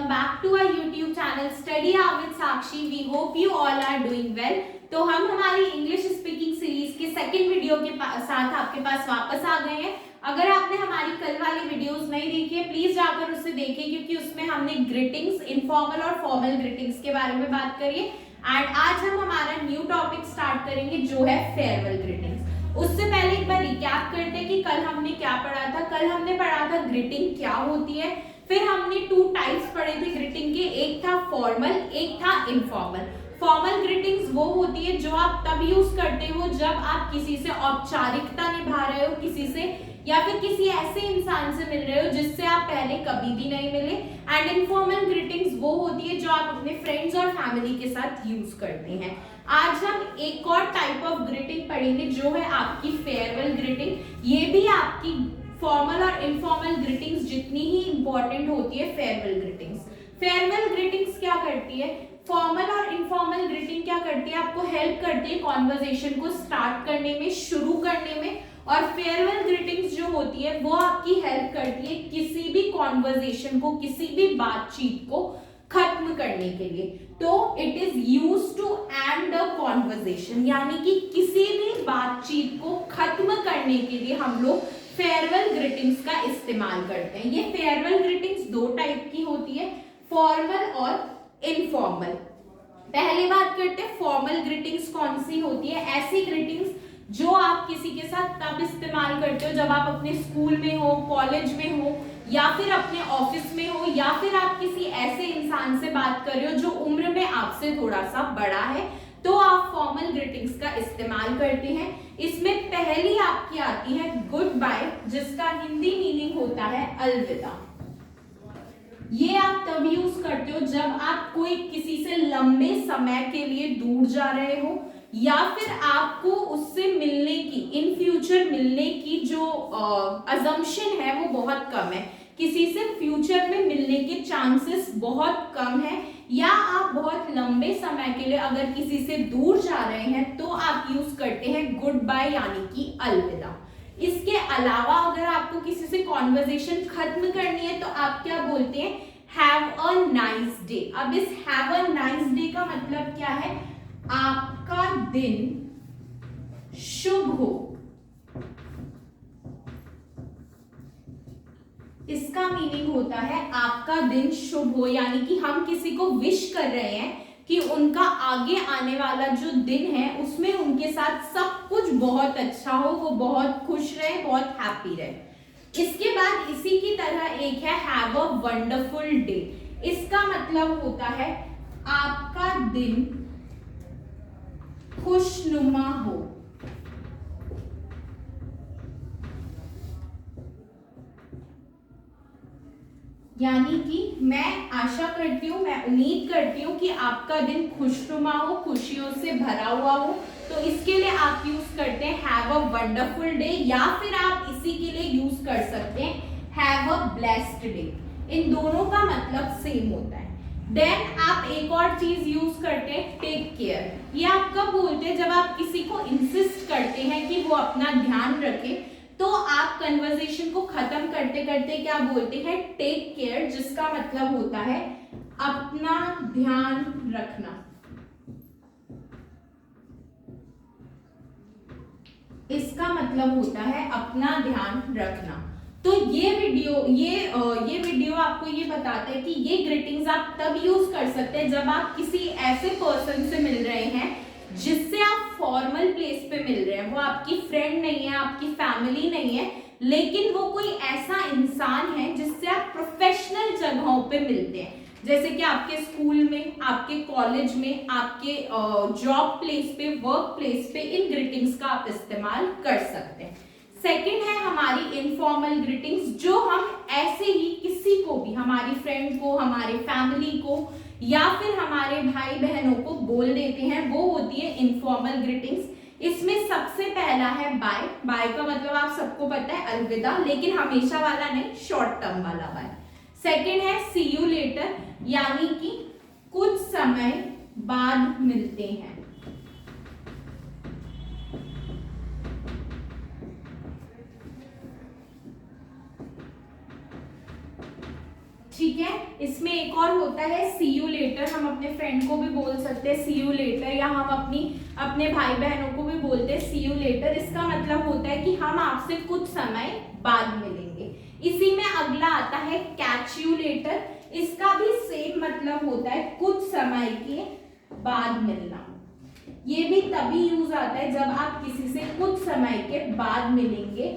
welcome back to our YouTube channel Study Hour with Sakshi. We hope you all are doing well. तो हम हमारी English speaking series के second video के साथ आपके पास वापस आ गए हैं। अगर आपने हमारी कल वाली वीडियोस नहीं देखी है प्लीज जाकर उसे देखें, क्योंकि उसमें हमने ग्रीटिंग्स, इनफॉर्मल और फॉर्मल ग्रीटिंग्स के बारे में बात करी है। एंड आज हम हमारा न्यू टॉपिक स्टार्ट करेंगे जो है फेयरवेल ग्रीटिंग्स। उससे पहले एक बार रिकैप करते हैं कि कल हमने क्या पढ़ा था। कल हमने पढ़ा था ग्रीटिंग क्या होती है, फिर हमने टू टाइप्स पढ़े थे ग्रीटिंग के, एक था फॉर्मल, एक था इनफॉर्मल। फॉर्मल ग्रीटिंग्स वो होती है जो आप तब यूज करते हो जब आप किसी से औपचारिकता निभा रहे हो, किसी से या फिर किसी ऐसे इंसान से मिल रहे हो जिससे आप पहले कभी भी नहीं मिले। एंड इनफॉर्मल ग्रीटिंग्स वो होती है जो आप अपने फ्रेंड्स और फैमिली के साथ यूज करते हैं। आज हम एक और टाइप ऑफ ग्रीटिंग पढ़ेंगे जो है आपकी फेयरवेल ग्रीटिंग। ये भी आपकी फॉर्मल और इनफॉर्मल ग्रीटिंग्स जितनी ही इंपॉर्टेंट होती है फेयरवेल ग्रीटिंग्स। फेयरवेल ग्रीटिंग्स क्या करती है, फॉर्मल और इनफॉर्मल ग्रीटिंग क्या करती है, आपको हेल्प करती है कॉन्वर्सेशन को स्टार्ट करने में, शुरू करने में। और फेयरवेल ग्रीटिंग्स जो होती है वो आपकी हेल्प करती है किसी भी कॉन्वर्सेशन को, किसी भी बातचीत को खत्म करने के लिए। तो it is used to end the conversation, यानी कि किसी भी बातचीत को खत्म करने के लिए हम लोग फेयरवेल ग्रीटिंग्स का इस्तेमाल करते हैं। ये फेयरवेल ग्रीटिंग्स दो टाइप की होती है, फॉर्मल और इनफॉर्मल। पहले बात करते हैं फॉर्मल ग्रीटिंग्स कौन सी होती है। ऐसी ग्रीटिंग्स जो आप किसी के साथ तब इस्तेमाल करते हो जब आप अपने स्कूल में हो, कॉलेज में हो, या फिर अपने ऑफिस में हो, या फिर आप किसी ऐसे इंसान से बात कर रहे हो जो उम्र में आपसे थोड़ा सा बड़ा है, तो आप फॉर्मल ग्रीटिंग्स का इस्तेमाल करते हैं। इसमें पहली आपकी आती है गुड बाय, जिसका हिंदी मीनिंग होता है अलविदा। ये आप तब यूज करते हो जब आप कोई किसी से लंबे समय के लिए दूर जा रहे हो, या फिर आपको उससे मिलने की, इन फ्यूचर मिलने की जो अजम्पशन है वो बहुत कम है, किसी से फ्यूचर में मिलने के चांसेस बहुत कम है, या आप बहुत लंबे समय के लिए अगर किसी से दूर जा रहे हैं तो आप यूज करते हैं गुड बाय यानी कि अलविदा। इसके अलावा अगर आपको किसी से कॉन्वर्सेशन खत्म करनी है तो आप क्या बोलते हैं, हैव अ नाइस डे। अब इस हैव अ नाइस डे का मतलब क्या है, आपका दिन शुभ हो। इसका मीनिंग होता है आपका दिन शुभ हो, यानी कि हम किसी को विश कर रहे हैं कि उनका आगे आने वाला जो दिन है उसमें उनके साथ सब कुछ बहुत अच्छा हो, वो बहुत खुश रहे, बहुत हैप्पी रहे। इसके बाद इसी की तरह एक है हैव अ वंडरफुल डे। इसका मतलब होता है आपका दिन खुशनुमा हो। यानी कि मैं आशा करती हूँ, मैं उम्मीद करती हूँ कि आपका दिन खुशनुमा हो, खुशियों से भरा हुआ हो। तो इसके लिए आप यूज करते हैं हैव अ वंडरफुल डे, या फिर आप इसी के लिए यूज कर सकते हैं हैव अ ब्लेस्ड डे। इन दोनों का मतलब सेम होता है। देन आप एक और चीज यूज करते हैं टेक केयर। ये आप कब बोलते हैं, जब आप किसी को इंसिस्ट करते हैं कि वो अपना ध्यान रखे, तो आप कन्वर्सेशन को खत्म करते करते क्या बोलते हैं, टेक केयर, जिसका मतलब होता है अपना ध्यान रखना। इसका मतलब होता है अपना ध्यान रखना। तो ये वीडियो आपको ये बताता है कि ये ग्रीटिंग्स आप तब यूज कर सकते हैं जब आप किसी ऐसे पर्सन से मिल रहे हैं जिससे आप फॉर्मल प्लेस पे मिल रहे हैं। वो आपकी फ्रेंड नहीं है, आपकी फैमिली नहीं है, लेकिन वो कोई ऐसा इंसान है जिससे आप प्रोफेशनल जगहों पे मिलते हैं, जैसे कि आपके स्कूल में, आपके कॉलेज में, आपके जॉब प्लेस पे, वर्क प्लेस पे इन ग्रीटिंग्स का आप इस्तेमाल कर सकते हैं। सेकंड है हमारी इनफॉर्मल ग्रीटिंग्स, जो हम ऐसे ही किसी को भी, हमारी फ्रेंड को, हमारे फैमिली को, या फिर हमारे भाई बहनों को बोल देते हैं, वो होती है इनफॉर्मल ग्रीटिंग्स। इसमें सबसे पहला है बाय। बाय का मतलब आप सबको पता है अलविदा, लेकिन हमेशा वाला नहीं, शॉर्ट टर्म वाला बाय। सेकंड है सी यू लेटर, यानी कि कुछ समय बाद मिलते हैं। ठीक ठीक है। इसमें एक और होता है सी यू लेटर, हम अपने फ्रेंड को भी बोल सकते हैं सी यू लेटर, या हम अपने भाई बहनों को भी बोलते हैं सी यू लेटर। इसका मतलब होता है कि हम आपसे कुछ समय बाद मिलेंगे। इसी में अगला आता है कैच यू लेटर। इसका भी सेम मतलब होता है कुछ समय के बाद मिलना। ये भी तभी यूज आता है जब आप किसी से कुछ समय के बाद मिलेंगे,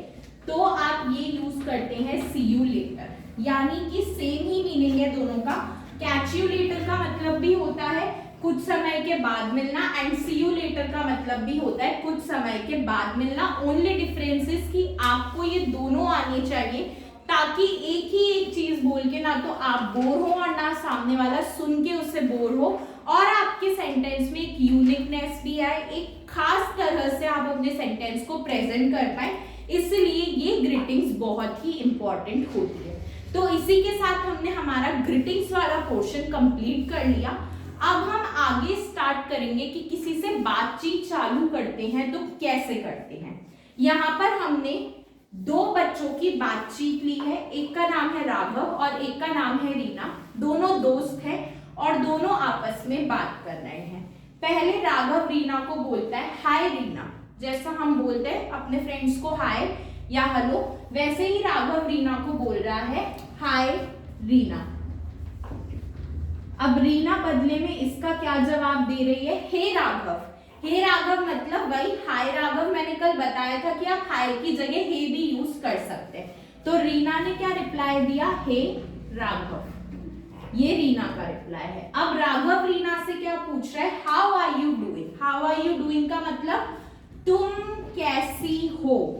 तो आप ये यूज करते हैं सी यू लेटर। यानी कि सेम ही मीनिंग है दोनों का। कैच यू लेटर का मतलब भी होता है कुछ समय के बाद मिलना, एंड सी यू लेटर का मतलब भी होता है कुछ समय के बाद मिलना। ओनली डिफरेंस इज कि आपको ये दोनों आने चाहिए, ताकि एक ही एक चीज बोल के ना तो आप बोर हो और ना सामने वाला सुन के उससे बोर हो, और आपके सेंटेंस में एक यूनिकनेस भी आए, एक खास तरह से आप अपने सेंटेंस को प्रेजेंट कर पाए। इसलिए ये ग्रीटिंग्स बहुत ही इंपॉर्टेंट होती है। तो इसी के साथ हमने हमारा ग्रीटिंग्स वाला पोर्शन कंप्लीट कर लिया। अब हम आगे स्टार्ट करेंगे कि किसी से बातचीत चालू करते हैं तो कैसे करते हैं। यहाँ पर हमने दो बच्चों की बातचीत ली है, एक का नाम है राघव और एक का नाम है रीना। दोनों दोस्त हैं और दोनों आपस में बात कर रहे हैं। पहले राघव रीना को बोलता है हाय रीना, जैसा हम बोलते हैं अपने फ्रेंड्स को हाय या हेलो, वैसे ही राघव रीना को बोल रहा है हाय रीना। अब रीना बदले में इसका क्या जवाब दे रही है, हे राघव। हे राघव मतलब वही हाय राघव। मैंने कल बताया था कि आप हाय की जगह हे भी यूज कर सकते हैं। तो रीना ने क्या रिप्लाई दिया, हे राघव। ये रीना का रिप्लाई है। अब राघव रीना से क्या पूछ रहा है, how are you doing. How are you doing का मतलब तुम कैसी हो।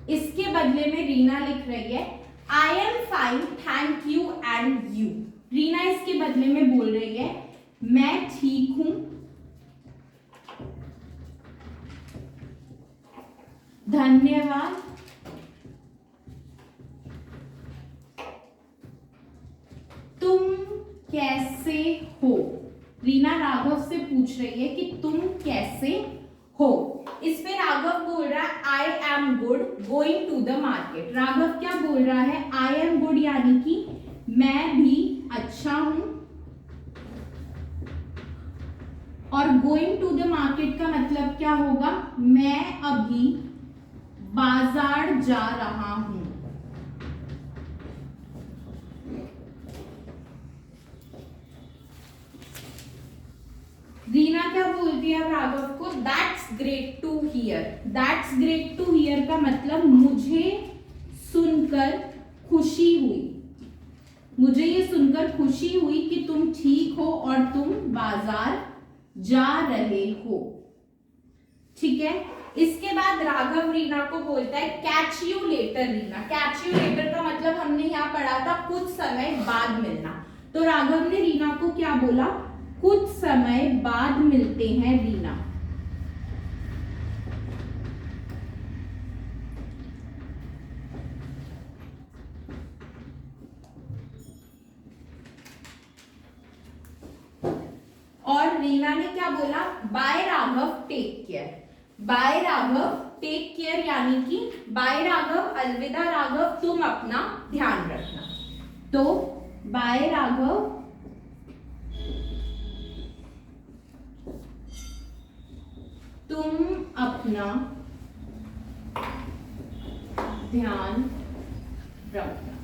इसके बदले में रीना लिख रही है I am fine thank you and you. Reena इसके बदले में बोल रही है मैं ठीक हूं, धन्यवाद, तुम कैसे हो। रीना राघव से पूछ रही है कि तुम कैसे हो। इस पे राघव बोल रहा है I am good going to the market. Raghav क्या बोल रहा है, आई एम गुड यानी कि मैं भी अच्छा हूं, और गोइंग टू द मार्केट का मतलब क्या होगा, मैं अभी बाजार जा रहा हूं। रीना क्या बोलती है राघव को, that's great to hear. That's great to hear का मतलब मुझे सुनकर खुशी हुई। मुझे ये सुनकर खुशी हुई कि तुम ठीक हो और तुम बाजार जा रहे हो। ठीक है। इसके बाद राघव रीना को बोलता है catch you later Reena. Catch you later का मतलब हमने यहाँ पढ़ा था कुछ समय बाद मिलना। तो राघव ने रीना को क्या बोला, कुछ समय बाद मिलते हैं रीना। और रीना ने क्या बोला, bye Raghav take care. Bye Raghav take care यानी कि बाय राघव अलविदा राघव, तुम अपना ध्यान रखना। तो बाय राघव तुम अपना ध्यान रखना।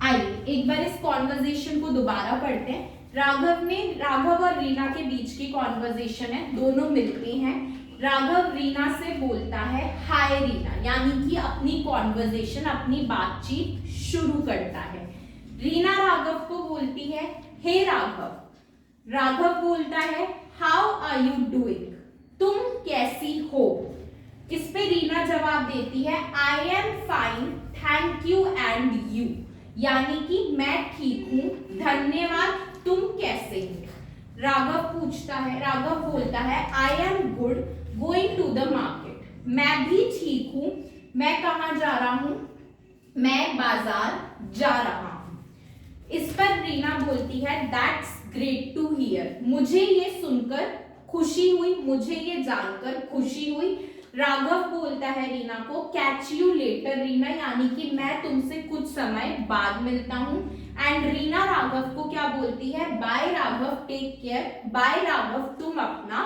आइए एक बार इस कॉन्वर्जेशन को दोबारा पढ़ते हैं। राघव और रीना के बीच की कॉन्वर्जेशन है, दोनों मिलते हैं। राघव रीना से बोलता है हाय रीना, यानी कि अपनी कॉन्वर्जेशन अपनी बातचीत शुरू करता है। रीना राघव को बोलती है हे राघव। राघव बोलता है हाउ आर यू डूइंग, तुम कैसी हो। इस पे रीना जवाब देती है I am fine thank you and you, यानी कि मैं ठीक हूं, धन्यवाद, तुम कैसे हो। राघव बोलता है I am good going to the market. मैं भी ठीक हूं, मैं कहां जा रहा हूं, मैं बाजार जा रहा हूं। इस पर रीना बोलती है दैट्स ग्रेट टू हियर। मुझे ये सुनकर खुशी हुई, मुझे ये जानकर खुशी हुई। राघव बोलता है रीना को कैच यू लेटर रीना, यानी कि मैं तुमसे कुछ समय बाद मिलता हूँ। एंड रीना राघव को क्या बोलती है, bye Raghav take care, bye Raghav तुम अपना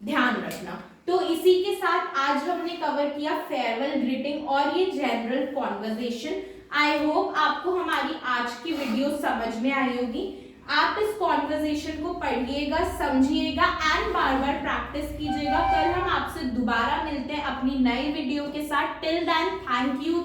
ध्यान रखना। तो इसी के साथ आज हमने कवर किया फेयरवेल ग्रीटिंग और ये जनरल कॉन्वर्जेशन। आई होप आपको हमारी आज की वीडियो समझ में आई होगी। आप इस कॉन्वर्जेशन को पढ़िएगा, समझिएगा एंड बार बार प्रैक्टिस कीजिएगा। कल हम आपसे दोबारा मिलते हैं अपनी नई वीडियो के साथ। Till then thank you.